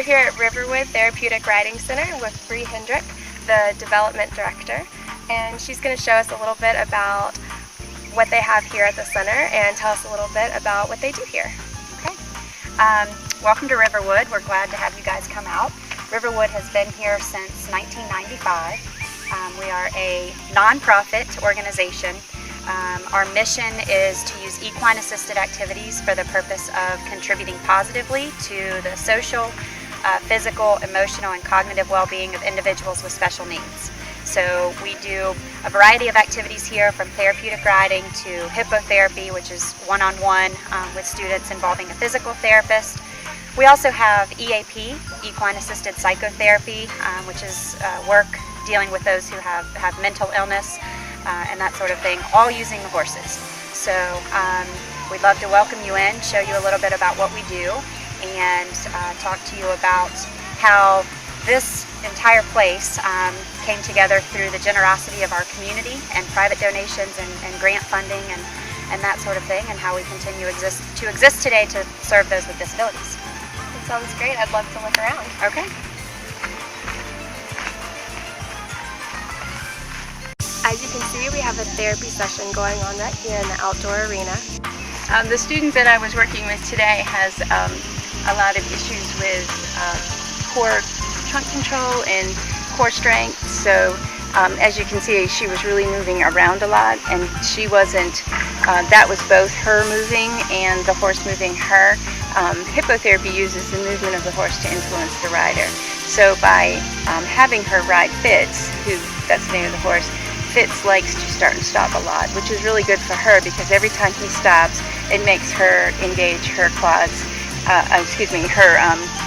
here at Riverwood Therapeutic Riding Center with Bree Hendrick, the Development Director, and she's going to show us a little bit about what they have here at the center and tell us a little bit about what they do here. Okay. Welcome to Riverwood. We're glad to have you guys come out. Riverwood has been here since 1995. We are a non-profit organization. Our mission is to use equine-assisted activities for the purpose of contributing positively to the social, physical, emotional, and cognitive well-being of individuals with special needs. So we do a variety of activities here, from therapeutic riding to hippotherapy, which is one-on-one with students involving a physical therapist. We also have EAP, equine-assisted psychotherapy, which is work dealing with those who have mental illness and that sort of thing, all using the horses. So we'd love to welcome you in, show you a little bit about what we do, and talk to you about how this entire place came together through the generosity of our community and private donations and grant funding and that sort of thing, and how we continue to exist today to serve those with disabilities. That sounds great. I'd love to look around. Okay. As you can see, we have a therapy session going on right here in the outdoor arena. The student that I was working with today has a lot of issues with core trunk control and core strength. So as you can see, she was really moving around a lot, and she wasn't, that was both her moving and the horse moving her. Hippotherapy uses the movement of the horse to influence the rider. So by having her ride Fitz, that's the name of the horse, Fitz likes to start and stop a lot, which is really good for her because every time he stops, it makes her engage her quads, her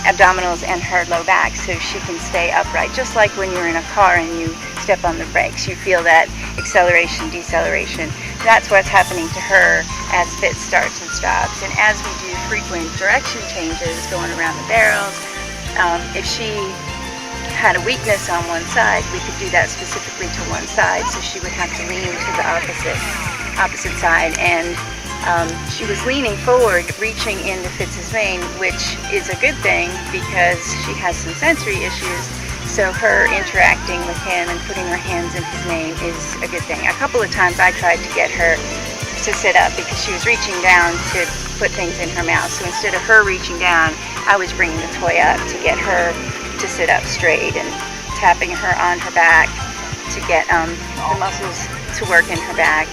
abdominals and her low back, so she can stay upright. Just like when you're in a car and you step on the brakes, you feel that acceleration, deceleration. That's what's happening to her as Fitz starts and stops. And as we do frequent direction changes going around the barrels, if she had a weakness on one side, we could do that specifically to one side, so she would have to lean to the opposite side. And she was leaning forward, reaching into Fitz's mane, which is a good thing because she has some sensory issues. So her interacting with him and putting her hands in his mane is a good thing. A couple of times I tried to get her to sit up because she was reaching down to put things in her mouth. So instead of her reaching down, I was bringing the toy up to get her to sit up straight and tapping her on her back to get the muscles to work in her back.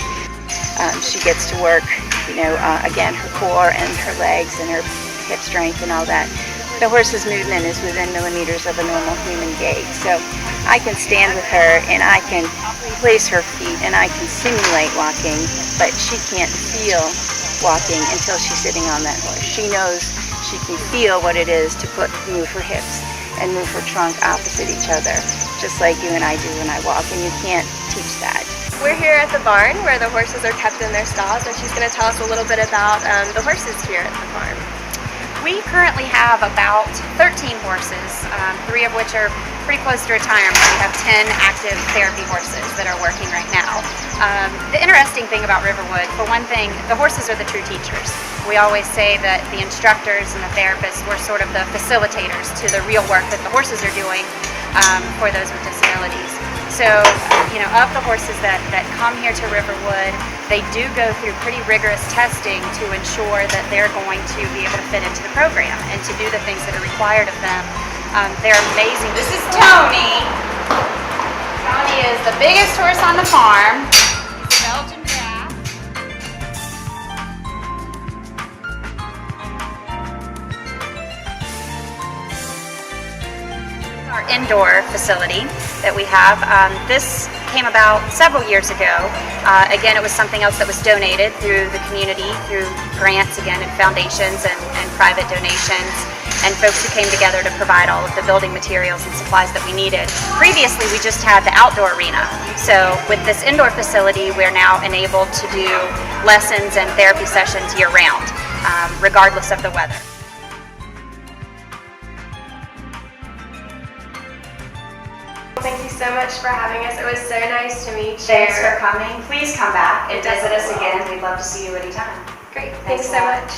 She gets to work, again, her core and her legs and her hip strength and all that. The horse's movement is within millimeters of a normal human gait. So I can stand with her and I can place her feet and I can simulate walking, but she can't feel walking until she's sitting on that horse. She knows she can feel what it is to move her hips and move her trunk opposite each other, just like you and I do when I walk, and you can't teach that. We're here at the barn where the horses are kept in their stalls, and she's going to tell us a little bit about the horses here at the farm. We currently have about 13 horses, 3 of which are pretty close to retirement. We have 10 active therapy horses that are working right now. The interesting thing about Riverwood, for one thing, the horses are the true teachers. We always say that the instructors and the therapists were sort of the facilitators to the real work that the horses are doing for those with disabilities. So, of the horses that come here to Riverwood, they do go through pretty rigorous testing to ensure that they're going to be able to fit into the program and to do the things that are required of them. They're amazing. This is Tony. Tony is the biggest horse on the farm. He's a Belgian Draft. Our indoor facility that we have. This came about several years ago. Again, it was something else that was donated through the community, through grants again and foundations and private donations, and folks who came together to provide all of the building materials and supplies that we needed. Previously, we just had the outdoor arena. So with this indoor facility, we're now enabled to do lessons and therapy sessions year-round, regardless of the weather. Thank you so much for having us. It was so nice to meet you. Thanks for coming. Please come back and visit us again. We'd love to see you anytime. Great. Thanks so much.